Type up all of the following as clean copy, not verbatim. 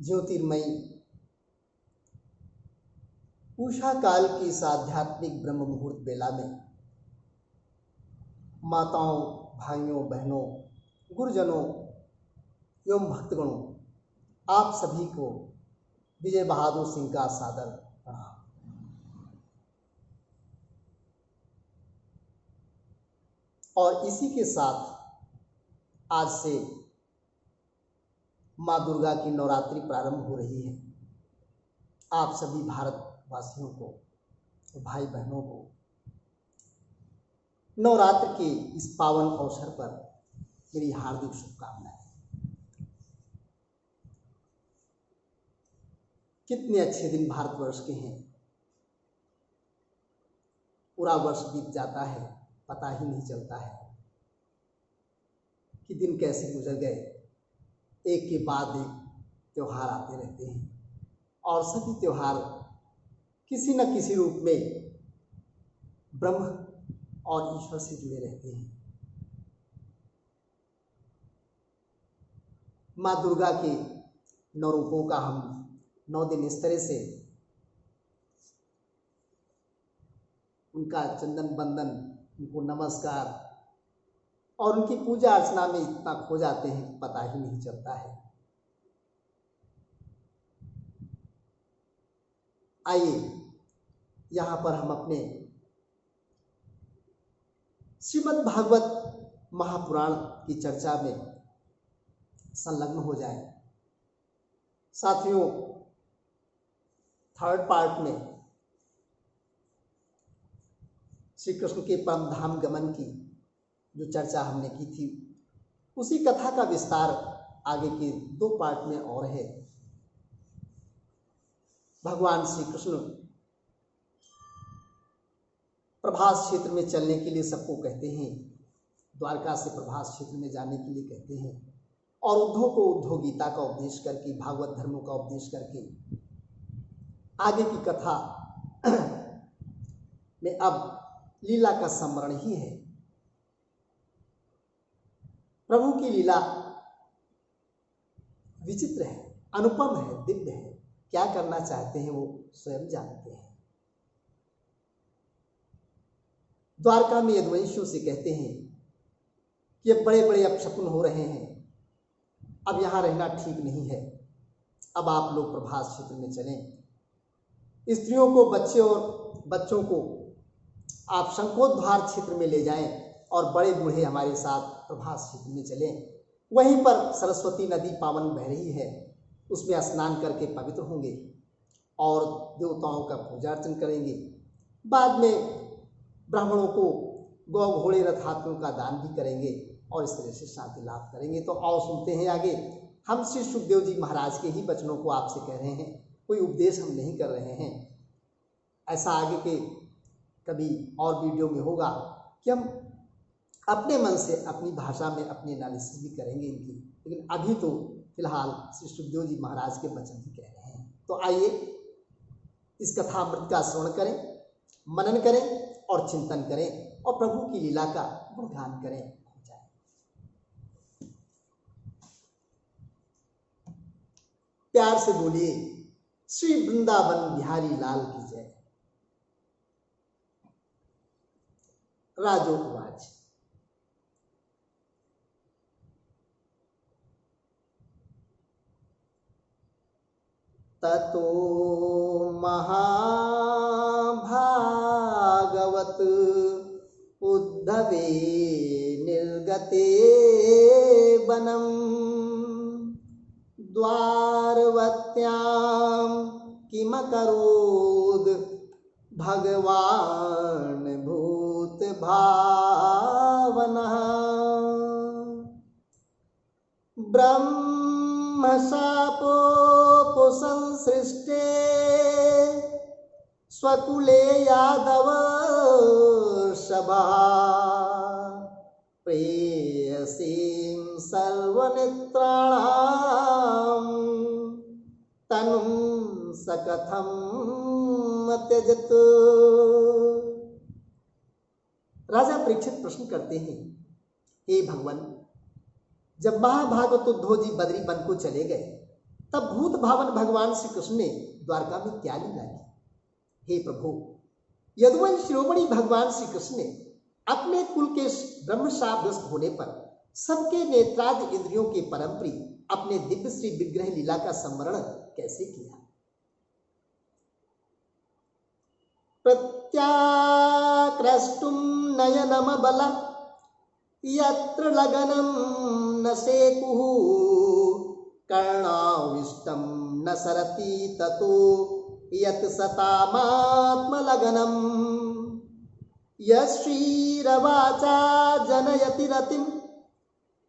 ज्योतिर्मयी उषा काल की इस आध्यात्मिक ब्रह्म मुहूर्त बेला में माताओं, भाइयों, बहनों, गुरुजनों एवं भक्तगणों, आप सभी को विजय बहादुर सिंह का सादर प्रणाम। और इसी के साथ आज से माँ दुर्गा की नवरात्रि प्रारंभ हो रही है। आप सभी भारतवासियों को, भाई बहनों को नवरात्र के इस पावन अवसर पर मेरी हार्दिक शुभकामनाएं। कितने अच्छे दिन भारतवर्ष के हैं। पूरा वर्ष बीत जाता है, पता ही नहीं चलता है कि दिन कैसे गुजर गए। एक के बाद एक त्योहार आते रहते हैं और सभी त्योहार किसी न किसी रूप में ब्रह्म और ईश्वर से जुड़े रहते हैं। माँ दुर्गा के नौ रूपों का हम 9 दिन इस तरह से उनका चंदन बंदन, उनको नमस्कार और उनकी पूजा अर्चना में इतना खो जाते हैं कि पता ही नहीं चलता है। आइए यहाँ पर हम अपने श्रीमद् भागवत महापुराण की चर्चा में संलग्न हो जाएं। साथियों, 3rd पार्ट में श्री कृष्ण के परम धाम गमन की जो चर्चा हमने की थी, उसी कथा का विस्तार आगे के 2 पार्ट में और है। भगवान श्री कृष्ण प्रभास क्षेत्र में चलने के लिए सबको कहते हैं, द्वारका से प्रभास क्षेत्र में जाने के लिए कहते हैं और उद्धव को उद्धव गीता का उपदेश करके, भागवत धर्मों का उपदेश करके आगे की कथा में अब लीला का स्मरण ही है। प्रभु की लीला विचित्र है, अनुपम है, दिव्य है। क्या करना चाहते हैं वो स्वयं जानते हैं। द्वारका में यदुवंशियों से कहते हैं कि अब बड़े बड़े अपशकुन हो रहे हैं, अब यहाँ रहना ठीक नहीं है, अब आप लोग प्रभास क्षेत्र में चलें। स्त्रियों को, बच्चों को आप शंखोद्वार क्षेत्र में ले जाएं और बड़े बूढ़े हमारे साथ प्रभास क्षेत्र में चलें। वहीं पर सरस्वती नदी पावन बह रही है, उसमें स्नान करके पवित्र होंगे और देवताओं का पूजा अर्चन करेंगे। बाद में ब्राह्मणों को गौ, घोड़े, रथ, हाथियों का दान भी करेंगे और इस तरह से शांति लाभ करेंगे। तो आओ सुनते हैं आगे। हम श्री सुखदेव जी महाराज के ही वचनों को आपसे कह रहे हैं, कोई उपदेश हम नहीं कर रहे हैं। ऐसा आगे के कभी और वीडियो में होगा कि हम अपने मन से, अपनी भाषा में अपनी एनालिसिस भी करेंगे इनकी, लेकिन अभी तो फिलहाल श्री सुखदेव जी महाराज के वचन ही कह रहे हैं। तो आइए इस कथामृत का श्रवण करें, मनन करें और चिंतन करें और प्रभु की लीला का गुणगान करें। प्यार से बोलिए श्री वृंदावन बिहारी लाल की जय। राजोपवाच। ततो महाभागवत उद्धवे निर्गते वनम द्वारवत्यां किमकरोद भगवान भूत भावनः ब्रह्मशापोपसंसृष्टे स्वकुले यादव सभा प्रेयसीं सर्वनेत्राणां तनुं सकथं त्यजत। राजा परीक्षित प्रश्न करते हैं, हे भगवान, जब महाभागवत उद्धव जी बद्री वन को चले गए तब भूत भावन भगवान श्री कृष्ण ने द्वारका में क्या लीला की? हे प्रभु, यदुवंश शिरोमणि भगवान श्री कृष्ण ने अपने कुल के ब्रह्मशापग्रस्त होने पर सबके नेत्रादि इंद्रियों के परम प्रिय अपने दिव्य श्री विग्रह लीला का संवरण कैसे किया? प्रत्याक्रष्टुं नयनमबल यत्र लगनं न सेकुः कर्णाविष्टं न सरति ततो यत् सतामात्मलगनम् यश्रीरवाचा जनयति रतिं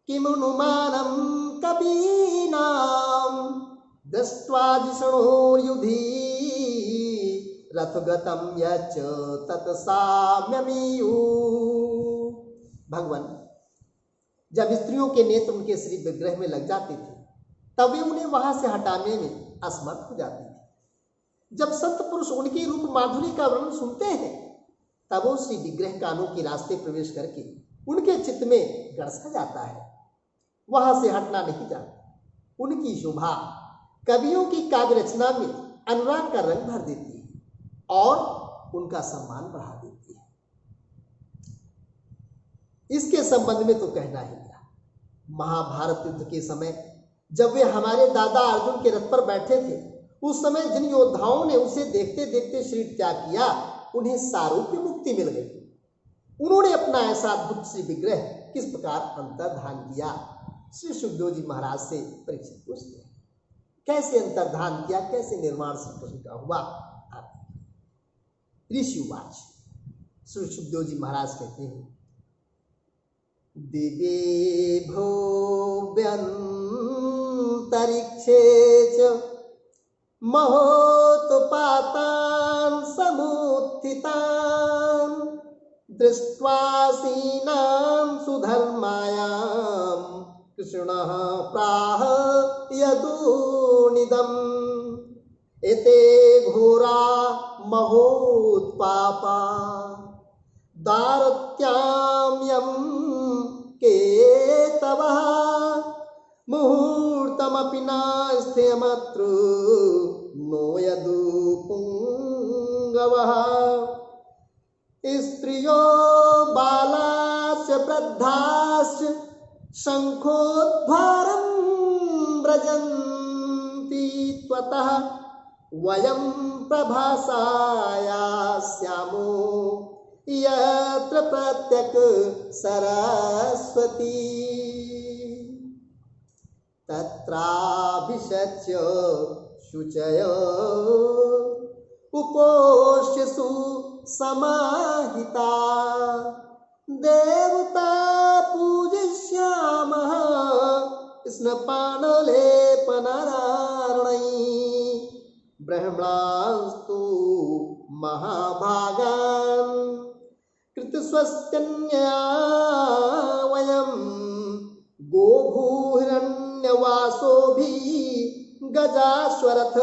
किमुनुमानं कपीनां दृष्ट्वा जिष्णोर्युधि रथगतं यच्च तत्साम्यमीयु। भगवान, जब स्त्रियों के नेत्र उनके श्री विग्रह में लग जाते थे तब वे उन्हें वहां से हटाने में असमर्थ हो जाते थे। जब संत पुरुष उनके रूप माधुरी का वर्णन सुनते हैं तब वो श्री विग्रह कानों के रास्ते प्रवेश करके उनके चित्त में गड़सा जाता है, वहां से हटना नहीं जाता। उनकी शोभा कवियों की काव्य रचना में अनुराग का रंग भर देती है और उनका सम्मान बढ़ा देती है। इसके संबंध में तो कहना ही क्या। महाभारत युद्ध के समय जब वे हमारे दादा अर्जुन के रथ पर बैठे थे, उस समय जिन योद्धाओं ने उसे देखते देखते शरीर त्याग किया उन्हें सारूप्य मुक्ति मिल गई। उन्होंने अपना ऐसा अद्भुत श्री विग्रह किस प्रकार अंतर्धान किया? श्री सुखदेव जी महाराज से परीक्षित पूछते हैं, कैसे अंतर्धान किया, कैसे निर्माण श्री कृष्ण का हुआ? ऋषिवाच, श्री सुखदेव जी महाराज कहते हैं, दिवे भोव्यंतरिक्षे च महोत्पातान् समुत्थितान् दृष्ट्वा सीनां सुधर्मायां कृष्णः प्राह यदूनिदम् एते घोरा महोत्पापा दारत्याम्यं केतवः मुहूर्तमपि नास्त्यमत्र नो यदुपुङ्गवः स्त्रियो बालाश्च वृद्धाश्च शङ्खोद्वारं व्रजन्ति त्वतः वयं प्रभासायास्यामो यत्र प्रत्यक सरस्वती तत्राभिषच्य शुचयो उपोष्यसु समाहिता देवता पूजिष्यामः स्नपानलेपनरार्णैः ब्रह्मणास्तु महाभागान् कृतस्वस्त्यन्या वयं गोभूहिरण्यवासोभिः गजाश्वरथ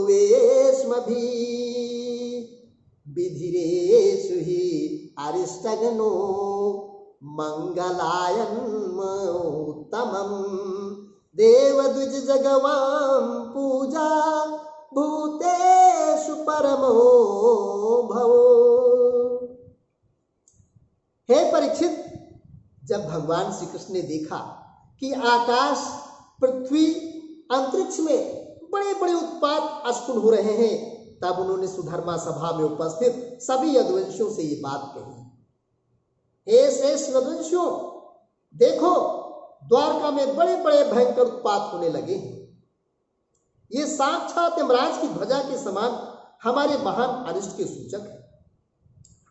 वेश्मभिः विधिरेषु हि अरिष्टगणो मंगलायन्मुत्तमम् देवद्विज जगवां पूजा भूतेषु परमो भवो। हे परीक्षित, जब भगवान श्री कृष्ण ने देखा कि आकाश, पृथ्वी, अंतरिक्ष में बड़े बड़े उत्पात अशकुन हो रहे हैं, तब उन्होंने सुधर्मा सभा में उपस्थित सभी यदुवंशियों से ये बात कही, हे श्रेष्ठ यदुवंशियों, देखो द्वारका में बड़े बड़े भयंकर उत्पात होने लगे हैं। ये साक्षात यमराज की ध्वजा के समान हमारे महान अनिष्ट के सूचक है।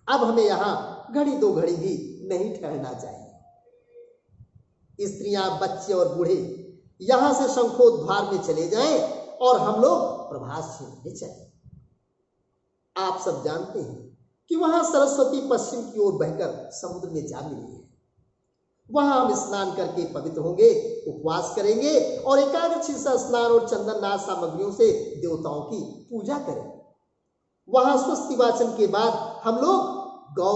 अब हमें यहां घड़ी दो घड़ी भी नहीं ठहरना चाहिए। स्त्रियां, बच्चे और बूढ़े यहां से शंखोद्वार में चले जाएं और हम लोग प्रभास क्षेत्र में चले। आप सब जानते हैं कि वहां सरस्वती पश्चिम की ओर बहकर समुद्र में जा मिली है। वहां हम स्नान करके पवित्र होंगे, उपवास करेंगे और एकादशी से स्नान और चंदननाथ सामग्रियों से देवताओं की पूजा करेंगे। वहां स्वस्ति वाचन के बाद हम लोग गौ,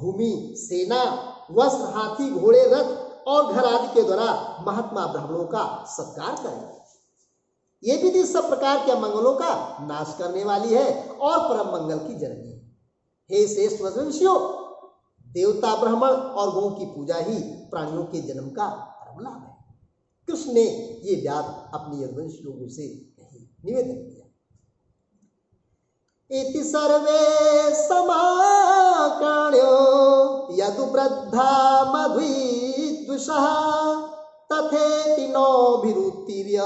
भूमि, सेना, वस्त्र, हाथी, घोड़े, रथ और घर आदि के द्वारा महात्मा ब्राह्मणों का सत्कार करेंगे। ये विधि सब प्रकार के मंगलों का नाश करने वाली है और परम मंगल की जननी है। हे श्रेष्ठ वंशियों, देवता, ब्राह्मण और गौ की पूजा ही प्राणियों के जन्म का परम लाभ है। कृष्ण ने ये बात अपने यदुवंशी लोगों से कही, निवेदन किया। इति सर्वे समाकर्ण्यो यदुवृद्धा मध्विद्विषः तथेति नोभिरुत्तीर्य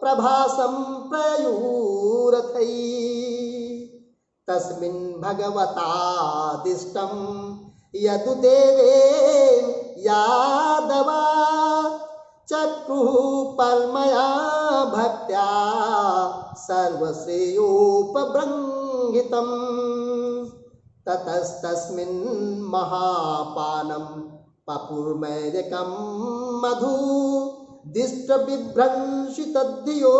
प्रभासं प्रयुरथै तस्मिन् भगवतादिष्टं यदुदेवेन यादवा चक्रुः परमया भक्त्या सर्वश्रेयोपबृंहितम् ततस्तस्मिन् महापानं पपुर्मैरकं मधु दिष्टबिभ्रंशितधियो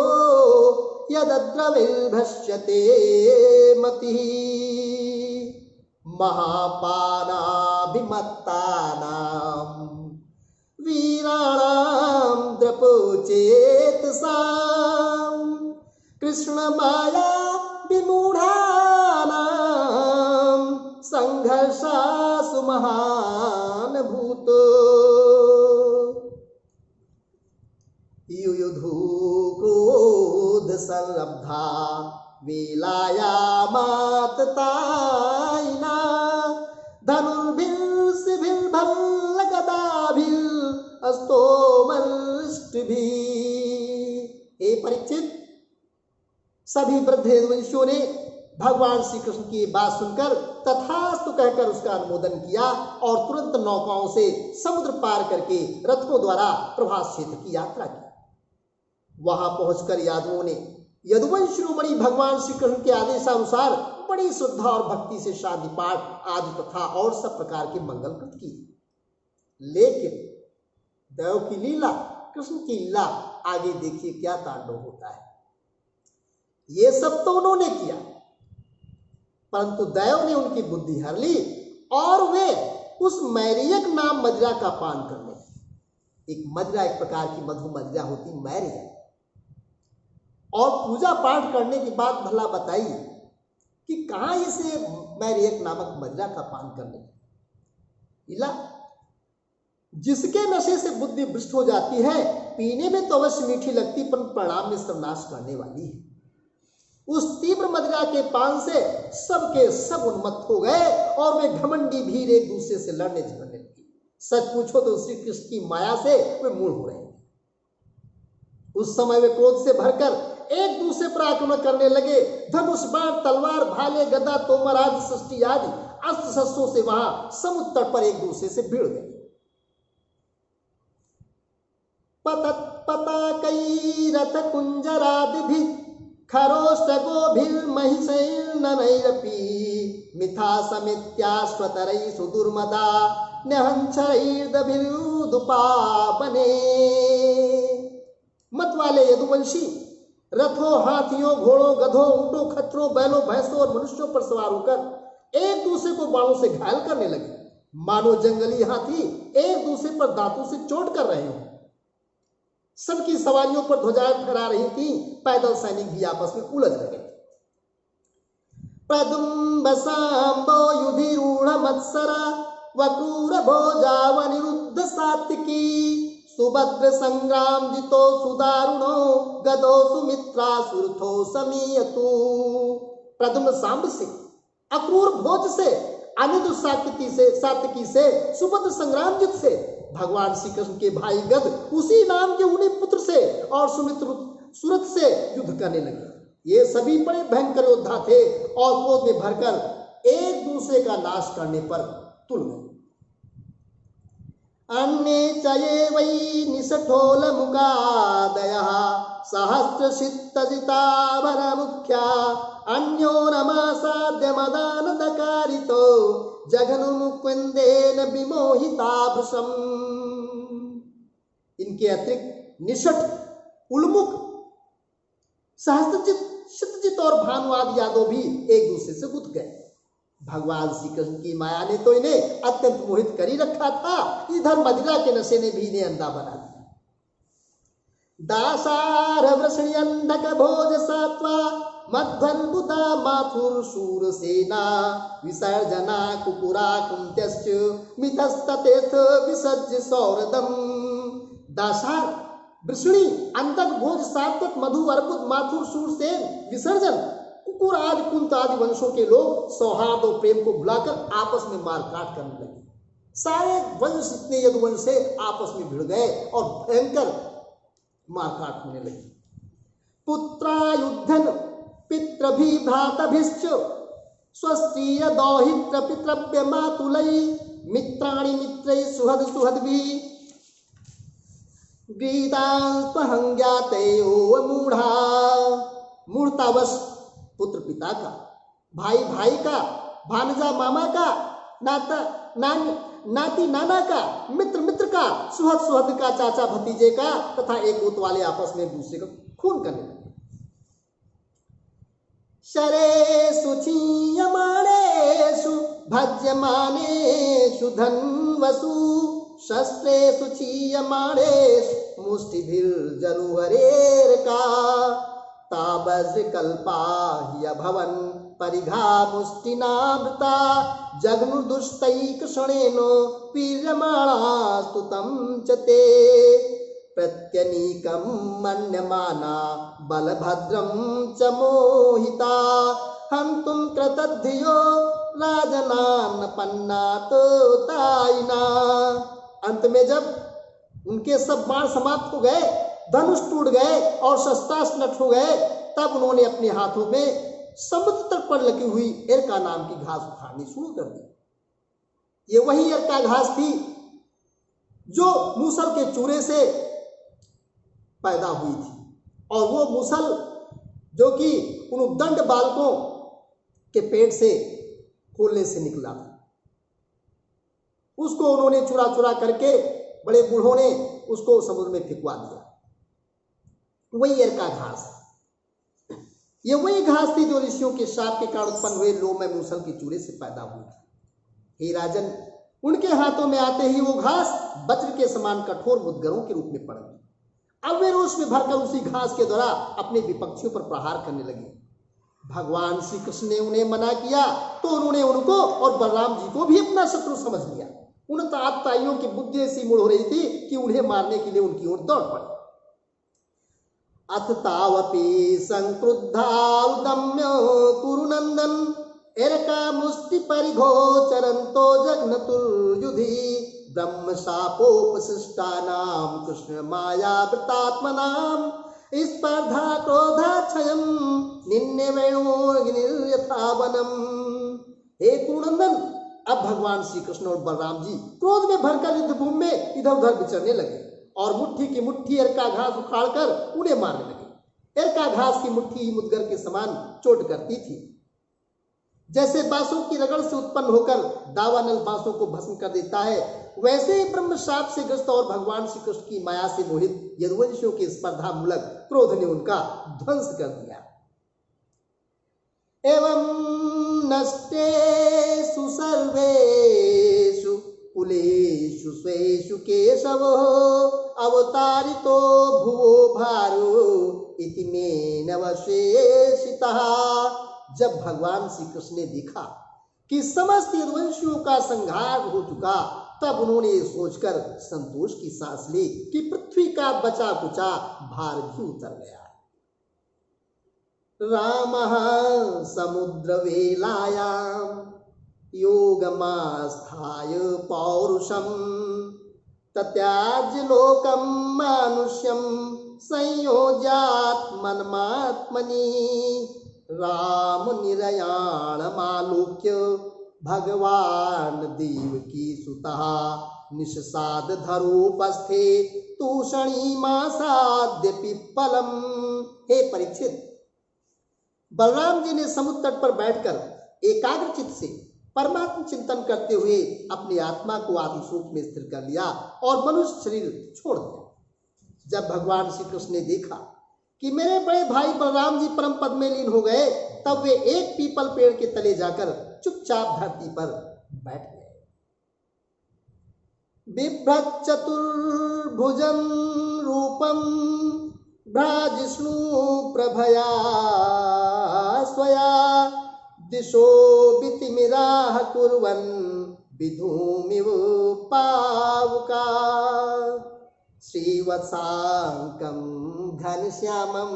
यदद्रविर्भष्यते मतिः महापानाभिमत्तानां वीराणां द्रपोचेतसां कृष्णमाया विमूढानां संघर्षासु महान् भूतो युयुधु क्रोध संरब्धा वेलायामाततायिना धनुर्भिर्सिभिर्भल्लगदाभिर्स्तोमर्ष्टिभिः। हे परीक्षित, सभी वृद्ध यदुवंशियों ने भगवान श्री कृष्ण की बात सुनकर तथास्तु कहकर उसका अनुमोदन किया और तुरंत नौकाओं से समुद्र पार करके रथों द्वारा प्रभास क्षेत्र की यात्रा की। वहां पहुंचकर यादवों ने यदुवंश शिरोमणि भगवान श्री कृष्ण के आदेशानुसार बड़ी श्रद्धा और भक्ति से शादी पाठ आदि तथा और सब प्रकार के मंगल कृत किए। लेकिन देव की लीला, कृष्ण की लीला, आगे देखिए क्या तांडव होता है। ये सब तो उन्होंने किया, परंतु देव ने उनकी बुद्धि हर ली और वे उस मैरियक नाम मदिरा का पान करने लगे। एक मदिरा, एक प्रकार की मधु मदिरा होती मैरियक, और पूजा पाठ करने के बाद भला बताइए कि कहां इसे मैरियक नामक मदिरा का पान करने लगे। जिसके नशे से बुद्धि भ्रष्ट हो जाती है, पीने में तो अवश्य मीठी लगती पर परिणाम में सर्वनाश करने वाली है। उस तीव्र मदिरा के पान से सबके सब उन्मत्त हो गए और वे घमंडी भीड़ एक दूसरे से लड़ने झगड़ने लगे। सच पूछो तो श्री कृष्ण की माया से वे मूढ़ हो रहे हैं। उस समय वे क्रोध से भरकर एक दूसरे पर आक्रमण करने लगे। धनुष, बाण, तलवार, भाले, गदा, तोमर आदि सृष्टि आदि अस्त्र शस्त्रों से वहां समुद्र तट पर एक दूसरे से भिड़ गए। पताकैरथ कुंजरादिभिः खरोष्टगोभिर्महिषैर्ननैरपि मिथा समित्याश्वतरैः सुदुर्मदा न्यहंसैर्दभिरुदुपावने। मत वाले यदुवंशी रथों, हाथियों, घोड़ों, गधों, ऊंटों, खच्चरों, बैलों, भैंसों और मनुष्यों पर सवार होकर एक दूसरे को बाणों से घायल करने लगे, मानो जंगली हाथी एक दूसरे पर दांतों से चोट कर रहे हों। सबकी सवारियों पर ध्वजाएं फहरा रही थी। पैदल सैनिक भी आपस में उलझ रहे थे। प्रदुम्बसाम्बो युधिरूढ़ मत्सरा वक्रूर भोजावनिरुद्ध सात्विकी सुभद्र संग्राम जितो सुदारुणो गदो सुमित्रा सुरथो समीयतु। प्रद्युम्न सांब से, अक्रूर भोज से, अनिरुद्ध सात्यकी से, सुभद्र संग्राम जित से, भगवान श्री कृष्ण के भाई गद उसी नाम के उन्हीं पुत्र से और सुमित्र सुरथ से युद्ध करने लगे। ये सभी बड़े भयंकर योद्धा थे और क्रोध में भरकर एक दूसरे का नाश करने पर तुल गए। अन्ये चये वै निषठोल मुकादयः सहस्रशित्तजिताभर मुख्या अन्यो नमासाद्य मदानदकारितो जघनुमुकुन्देन विमोहिता भृशम्। इनके अतिरिक्त निषठ, उल्मुख, सहस्त्रजित, शितजित और भानुवाद यादव भी एक दूसरे से गुथ गए। भगवान श्री कृष्ण की माया ने तो इन्हें अत्यंत मोहित कर ही रखा था, इधर मदिरा के नशे ने भी इन्हें अंधा बना दिया। दासार वृषण्यंधक भोज सात्वा मध्वन्बुधा माथुर शूर सेना विसर्जना कुकुरा कुंत्यश्च मितस्ततेथ विसर्ज सौरदम। दासार, वृषणी, अंतक, भोज, सात्वत, मधु, अर्बुद, माथुर, शूरसेन, विसर्जन, कुकुर आदि कुंत आदि वंशों के लोग सौहार्द और प्रेम को भुलाकर आपस में मारकाट करने लगे। सारे वंश इतने यदुवंश से आपस में भिड़ गए और भयंकर मारकाट होने लगी। पुत्रायुद्धन पितृभि भ्रातभिश्च स्वस्त्रीय दौहित्र पितृव्य मातुलै मित्राणि मित्रै सुहद सुहद्भि गीतास्त्वहंज्ञातयो मूढ़ा। मूढ़तावश पुत्र पिता का, भाई भाई का, भानजा मामा का, नाती नाना का, मित्र मित्र का, सुहद सुहद का, चाचा भतीजे का तथा एक गोत वाले आपस में दूसरे का खून करने लगे। शरेषु क्षीयमाणेषु भज्यमानेषु धन्वसु शस्त्रेषु क्षीयमाणेषु मुष्टिभिर्जरुहरेर्का तावज्रकल्पा ह्यभवन् परिघा मुष्टिनावृता जग्मुर्दुष्टैकशणेनो पीड्यमाणास्तु तं च ते प्रत्यनीकं मन्यमाना बलभद्रं च मोहिता हन्तुं कृतधियो राजनान्नपन्नात तायिना। अंत में जब उनके सब बाण समाप्त हो गए, धनुष टूट गए और शस्त्रास्त्र नष्ट हो गए, तब उन्होंने अपने हाथों में समुद्र तट पर लगी हुई एरका नाम की घास उखाड़नी शुरू कर दी। ये वही एरका घास थी जो मूसल के चूरे से पैदा हुई थी और वो मूसल जो कि उन उद्दंड बालकों के पेट से खोलने से निकला था, उसको उन्होंने चुरा चुरा करके बड़े बूढ़ों ने उसको समुद्र में फेंकवा दिया। वही एरका घास, ये वही घास थी जो ऋषियों के शाप के कारण उत्पन्न हुए लोमय मूसल के चूरे से पैदा हुई थी। हे राजन, उनके हाथों में आते ही वो घास वज्र के समान कठोर मुद्गरों के रूप में पड़ गई। अब वे रोष में भरकर उसी घास के द्वारा अपने विपक्षियों पर प्रहार करने लगे। भगवान श्री कृष्ण ने उन्हें मना किया तो उन्होंने उनको और बलराम जी को भी अपना शत्रु समझ लिया। उन तात्ताइयों की बुद्धि ऐसी मुड़ हो रही थी कि उन्हें मारने के लिए उनकी ओर दौड़ पड़े। अथ तावपि संक्रुद्धा उदम्य कुरुनंदन एरका मुष्टि परिघोचरन्तो जघ्नतुर्युधि ब्रह्म शापोपशिष्टानां कृष्ण मायावृतात्मनां स्पर्धा क्रोधाक्षयं निन्ने वेणोर्यथा वनम्। हे कुरुनंदन, अब भगवान श्री कृष्ण और बलराम जी क्रोध में भरकर युद्ध भूमि में इधर उधर विचरने लगे और मुट्ठी की मुट्ठी एरका घास उखाड़कर उन्हें मारने लगे। एरका घास की मुट्ठी मुद्गर के समान चोट करती थी। जैसे बांसों की रगड़ से उत्पन्न होकर दावानल बांसों को भस्म कर देता है, वैसे ही ब्रह्म शाप से ग्रस्त और भगवान श्री कृष्ण की माया से मोहित यदुवंशियों के स्पर्धा मूलक क्रोध ने उनका ध्वंस कर दिया। एवं नष्टेषु सर्वेषु कुलेषु स्वेषु केशवो अवतारितो भुवो भारो इति मेनवशेषितः। जब भगवान श्री कृष्ण ने देखा कि समस्त यदुवंशियों का संहार हो चुका तब उन्होंने ये सोचकर संतोष की सांस ली कि पृथ्वी का बचा कुचा भार भी उतर गया। रामः समुद्रवेलायां योगमास्थाय पौरुषं तत्याज्य लोकं मानुष्यं संयोज्यात्मन्मात्मनि राम निरयाणमालोक्य भगवान देवकी सुतः निषसाद धरोपस्थे तूषणीमासाद्य पिप्पलम। हे परीक्षित, बलराम जी ने समुद्र तट पर बैठकर एकाग्र चित्त से परमात्म चिंतन करते हुए अपनी आत्मा को आदि सूख में स्थिर कर लिया और मनुष्य शरीर छोड़ दिया। जब भगवान श्री कृष्ण ने देखा कि मेरे बड़े भाई बलराम जी परम पद में लीन हो गए, तब वे एक पीपल पेड़ के तले जाकर चुपचाप धरती पर बैठ गए। बिभ्रत चतुर्भुजं रूपं भ्राजिष्णु प्रभया स्वया दिशो बितिमिराह कुर्वन् विधूमिव पावका श्रीवत्सांकं घनश्यामं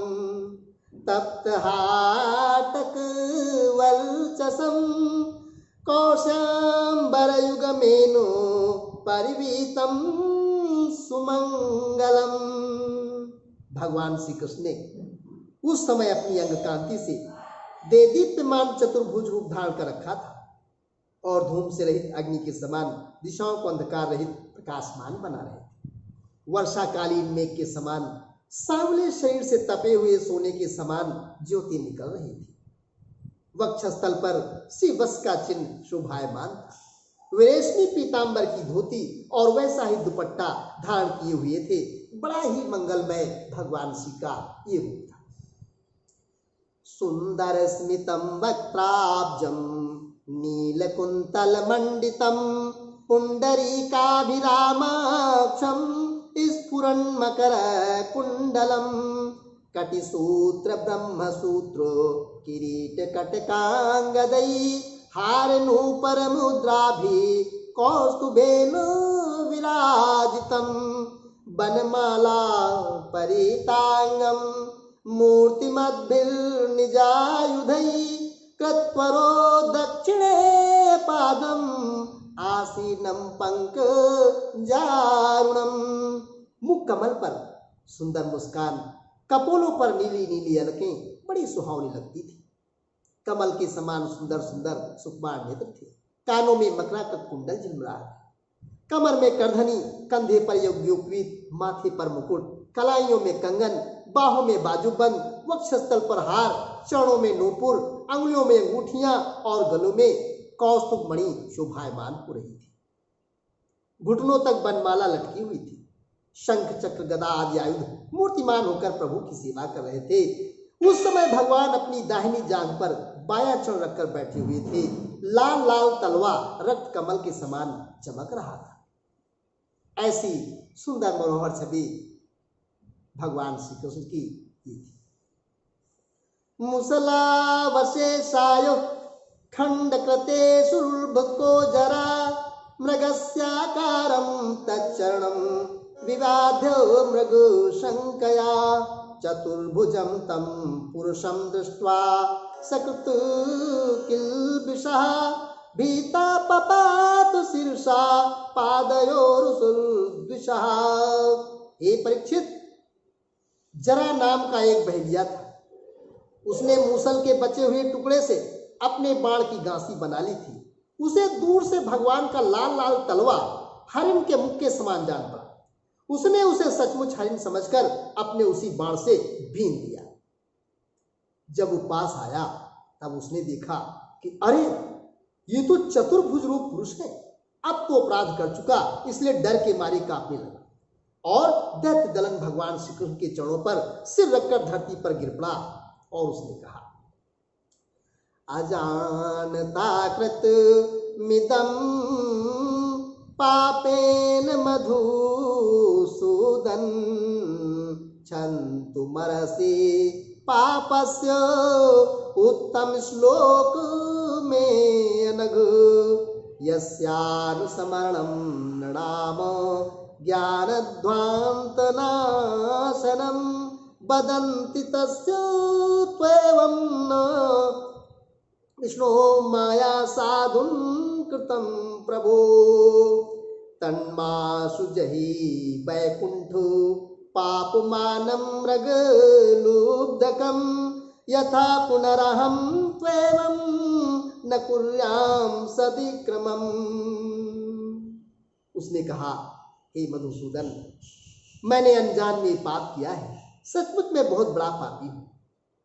तप्तहाटकवर्चसं कौशाम्बरयुगमेनो परिवीतं सुमंगलम। भगवान श्री कृष्ण ने उस समय अपनी अंग कांति से देदीप्यमान चतुर्भुज रूप धारण कर रखा था और धूम से रहित अग्नि के समान दिशाओं को अंधकार रहित प्रकाशमान बना रहे थे। वर्षाकालीन मेघ के समान सांवले शरीर से तपे हुए सोने के समान ज्योति निकल रही थी। वक्षस्थल पर श्रीवत्स का चिन्ह शोभायमान था। वे रेशमी पीतांबर की धोती और वैसा ही दुपट्टा धारण किए हुए थे। बड़ा ही मंगलमय भगवान श्री का ये रूप था। सुंदर स्मितम वक्त्राब्जम नीलकुंतल मंडितम पुंडरीकाभिरामाक्षम स्फुरन् मकर कुंडलम कटिसूत्र ब्रह्मसूत्र किरीट कटकांगदई हारनूपर मुद्राभि कौस्तुभेन विराजितम बनमाला परितांगम मूर्तिमद्भिर्निजायुधै कृत्वरो दक्षिणे पादम आसीनम पंकजारुणम। मुख कमल पर सुंदर मुस्कान, कपोलों पर नीली नीली अलकें बड़ी सुहावनी लगती थी। कमल के समान सुंदर सुंदर सुकुमार नेत्र थे। कानों में मकरा का कुंडल झिलमिला, कमर में करधनी, कंधे पर यज्ञोपवीत, माथे पर मुकुट, कलाइयों में कंगन, बाहों में बाजूबंद, वक्षस्थल पर हार, चरणों में नूपुर, अंगुलियों में अंगूठियां और गलों में कौस्तुभ मणि शोभायमान हो रही थी। घुटनों तक बनमाला लटकी हुई थी। शंख चक्र गदा आदि आयुध मूर्तिमान होकर प्रभु की सेवा कर रहे थे। उस समय भगवान अपनी दाहिनी जांघ पर बायां चरण रखकर बैठे हुए थे। लाल लाल तलवा रक्त कमल के समान चमक रहा था। ऐसी सुंदर मनोहर छवि भगवान श्री कृष्ण की थी। मुसलावशेषायो खंडकृते सुलभको जरा मृगस्याकारं तच्चरणं विवाद्य मृगशंकया चतुर्भुजं तं पुरुषं दृष्ट्वा सकृत किल्बिषः भीता पपातु शीर्षा पादयोरुसुर्द्विषः। हे परीक्षित, जरा नाम का एक बहेलिया था। उसने मूसल के बचे हुए टुकड़े से अपने बाण की गांसी बना ली थी। उसे दूर से भगवान का लाल लाल तलवा हरिण के मुख के समान जान पड़ा। उसने उसे सचमुच हरिण समझकर अपने उसी बाण से बीन दिया। जब वो पास आया तब उसने देखा कि अरे, ये तो चतुर्भुज रूप पुरुष है। अब तो अपराध कर चुका, इसलिए डर के मारे कांपने लगा और दैत्य दलन भगवान श्री कृष्ण के चरणों पर सिर रखकर धरती पर गिर पड़ा और उसने कहा, अजानता कृत मिदं पापेन मधुसूदन छन्तु मरसि पापस्य उत्तम श्लोक में अनघ यस्यानुस्मरणं नृणाम ज्ञानध्वान्तनाशनं वदन्ति तस्य त्वेवं न विष्णो माया साधुं कृतं प्रभो तन्मासु जहि वैकुंठो पापमानं मृगलुब्धकं यथा पुनरहं त्वेवं न कुर्याम सदिक्रमम्। उसने कहा, हे मधुसूदन, मैंने अनजान में पाप किया है, सचमुच मैं बहुत बड़ा पापी हूँ,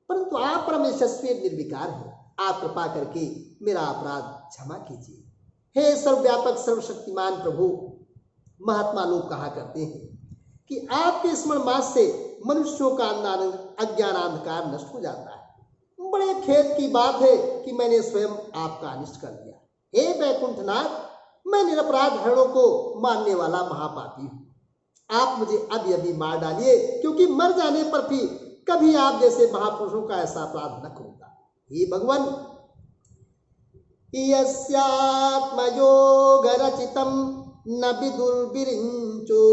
परंतु आप परम यशस्वी निर्विकार हैं, आप कृपा करके मेरा अपराध क्षमा कीजिए। हे सर्वव्यापक सर्वशक्तिमान प्रभु, महात्मा लोग कहा करते हैं कि आपके स्मरण मात्र से मनुष्यों का अज्ञान अंधकार नष्ट हो जाता है। बड़े खेद की बात है कि मैंने स्वयं आपका अनिष्ट कर दिया। हे वैकुंठनाथ, मैं निरपराध हरणों को मारने वाला महापापी हूँ, आप मुझे अभी अभी मार डालिए, क्योंकि मर जाने पर भी कभी आप जैसे महापुरुषों का ऐसा अपराध न करूंगा। हे भगवान, यस्यात्मयोगरचितं न विदुर्विरिञ्चो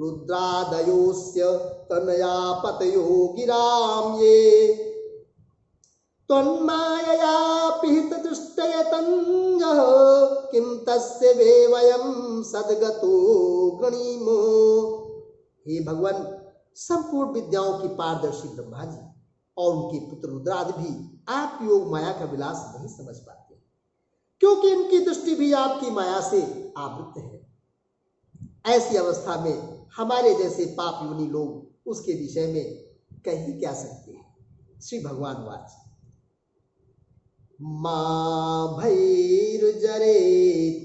रुद्रादयोस्य तनया पतयो गिरां ये त्वन्मायया पिहितदृष्टयतन्यः किं तस्य वे वयं सद्गतो गणीमो। हे भगवान, संपूर्ण विद्याओं की पारदर्शी ब्रह्मा जी और उनके पुत्र रुद्रादि भी आप योग माया का विलास नहीं समझ पाते, क्योंकि इनकी दृष्टि भी आपकी माया से आवृत है। ऐसी अवस्था में हमारे जैसे पाप योनि लोग उसके विषय में कह ही क्या सकते हैं। श्री भगवान वाच, मां भैर्जरे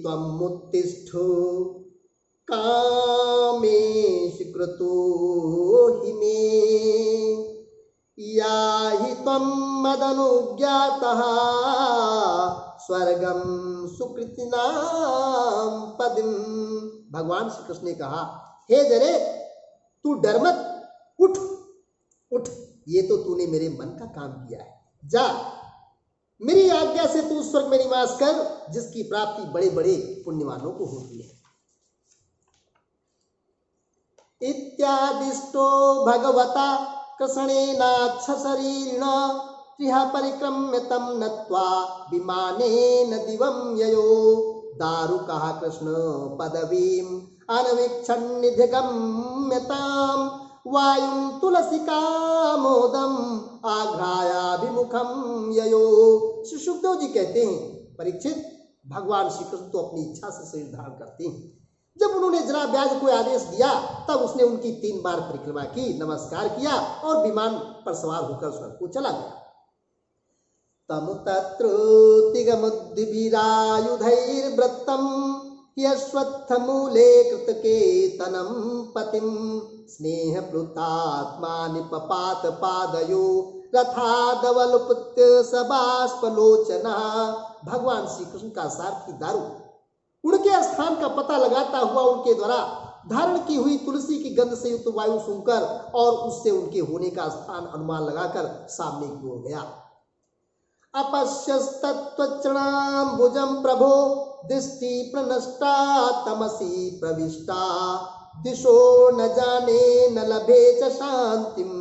त्वमुत्तिष्ठो कामेश कृतो हि मे याहि त्वं मदनुज्ञातः स्वर्गम सुकृतिनां पदम। भगवान श्री कृष्ण ने कहा, हे जरे, तू डर मत, उठ उठ, ये तो तूने मेरे मन का काम किया है। जा, मेरी आज्ञा से तू स्वर्ग में निवास कर, जिसकी प्राप्ति बड़े बड़े पुण्यवानों को होती है। इत्यादिष्टो भगवता कृष्णेनाच्छ शरीरिणा त्रिहा परिक्रम्य तं नत्वा विमानेन दिवं ययो दारुकः कृष्ण पदवीं अनवीक्षन् निधिगम्यतां वायुं तुलसिकामोदम् आघ्रायाभिमुखं ययो। श्री सुखदेव जी कहते हैं, परीक्षित, भगवान श्री कृष्ण तो अपनी इच्छा से शरीर धारण करते हैं। जब उन्होंने जरा व्याज को आदेश दिया, तब उसने उनकी 3 बार परिक्रमा की, नमस्कार किया और विमान पर सवार होकर स्वर्ग को चला गया। तम तत्रोतिगमुद्दिभिरायुधैर्वृत्तं यश्वत्थमूले कृतकेतनं पतिं स्नेहप्लुतात्मा निपपात पादयो रथादवलुपत्य सबाष्पलोचना। भगवान श्री कृष्ण का सारथी दारू उनके स्थान का पता लगाता हुआ उनके द्वारा धारण की हुई तुलसी की गंध से युक्त वायु सुनकर और उससे उनके होने का स्थान अनुमान लगाकर सामने की ओर गया। अपश्यस्तत्वचरणाम्बुजं प्रभो दृष्टि प्रनष्टा तमसी प्रविष्टा दिशो न जाने न लभे च शांतिम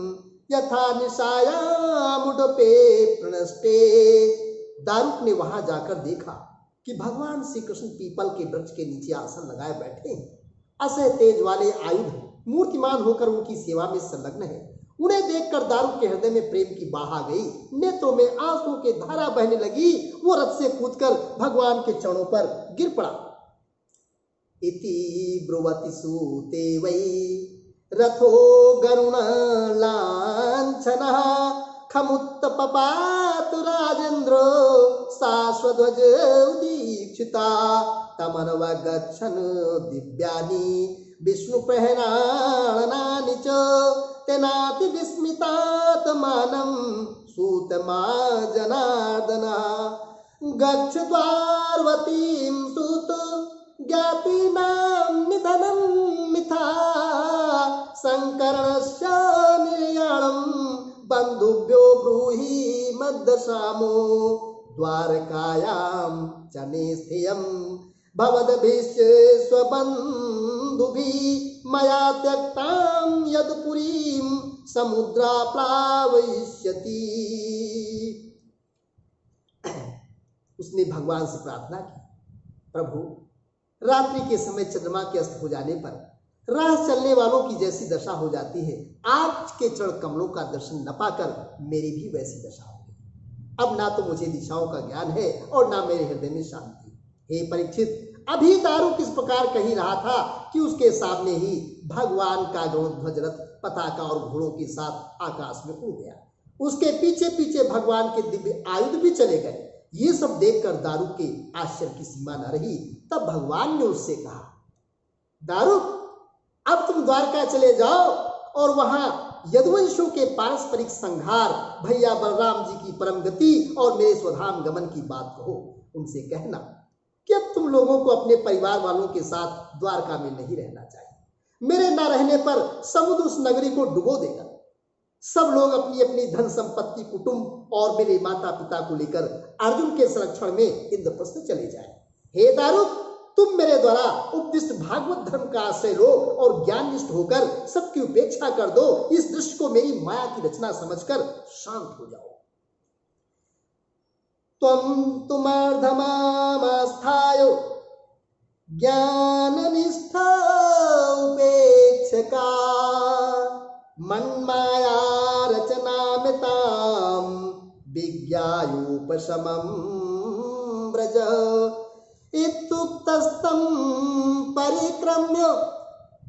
यथा निशायामुडपे प्रणष्टे। दारुक ने वहां जाकर देखा कि भगवान श्री कृष्ण पीपल के वृक्ष के नीचे आसन लगाए बैठे हैं। असह तेज वाले आयुध मूर्तिमान होकर उनकी सेवा में संलग्न है। उन्हें देखकर दारुक के हृदय में प्रेम की बाढ़ आ गई, नेत्रों में आंसू की धारा बहने लगी। वो रथ से कूदकर भगवान के चरणों पर गिर पड़ा। इति ब्रुवति सूते वै रथो गरुण लांछनः खमुत्तपपातु राजेन्द्र शाश्वध्वज उदीक्षिता तमनवगच्छन् दिव्यानि विष्णु प्रहराणानि च तेनाति विस्मितात्मानं सूतमा जनार्दनः गच्छ द्वारवतीं सूत ज्ञातीनां निधनं मिथा संकर्णस्य निर्याणं बन्धुभ्यो ब्रूहि मद्दशामो द्वारकायां च निस्थियं भवद्भिश्च स्वबन्धुभिः मया त्यक्तां यद्पुरीं समुद्राप्लावयिष्यति। उसने भगवान से प्रार्थना की, प्रभु रात्रि के समय चंद्रमा के अस्त हो जाने पर राह चलने वालों की जैसी दशा हो जाती है, आज के चरण कमलों का दर्शन न पाकर मेरी भी वैसी दशा हो गई। अब ना तो मुझे दिशाओं का ज्ञान है और ना मेरे हृदय में शांति। हे परीक्षित, अभी दारुक किस प्रकार कही रहा था कि उसके सामने ही भगवान का गरुड़ रथ पताका और घोड़ों के साथ आकाश में उड़ गया। उसके पीछे पीछे भगवान के दिव्य आयुध भी चले गए। ये सब देखकर दारुक के आश्चर्य की सीमा न रही। तब भगवान ने उससे कहा, दारुक, अब तुम द्वारका चले जाओ और वहां यदुवंशों के पारस्परिक संहार, भैया बलराम जी की परम गति और मेरे स्वधाम गमन की बात कहो। उनसे कहना कि अब तुम लोगों को अपने परिवार वालों के साथ द्वारका में नहीं रहना चाहिए। मेरे न रहने पर समुद्र उस नगरी को डुबो देगा। सब लोग अपनी अपनी धन संपत्ति, कुटुंब और मेरे माता पिता को लेकर अर्जुन के संरक्षण में इंद्रप्रस्थ चले जाए। हे दारुक, तुम मेरे द्वारा उपदिष्ट भागवत धर्म का आश्रय लो और ज्ञाननिष्ठ होकर सबकी उपेक्षा कर दो। इस दृश्य को मेरी माया की रचना समझकर शांत हो जाओ। तुमर्धमास्थाय ज्ञाननिष्ठा उपेक्षका मन्माया रचनामितां विज्ञायोपशमं व्रज। इत्युक्तस्तं परिक्रम्य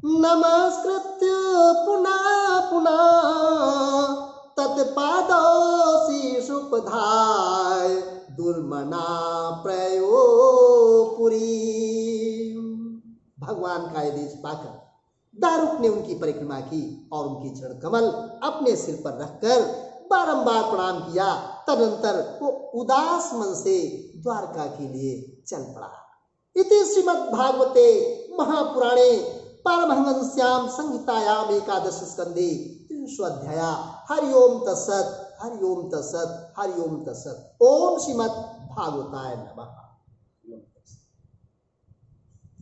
नमस्कृत्य पुनः पुनः तत्पादौ शीर्षोपधाय दुर्मना प्रयो पुरी। भगवान का आदेश पाकर दारुक ने उनकी परिक्रमा की और उनकी चरण कमल अपने सिर पर रखकर बारंबार प्रणाम किया। तदनंतर वो उदास मन से द्वारका के लिए चल पड़ा। इति श्रीमद् भागवते महापुराणे पारमहंस्यां संहितायाम एकादश स्कंदे 300 अध्याय। हरि ओम तत्सत्, हरि ओम तत्सत्, हरि ओम तत्सत्। ओम श्रीमद् भागवताय नमः।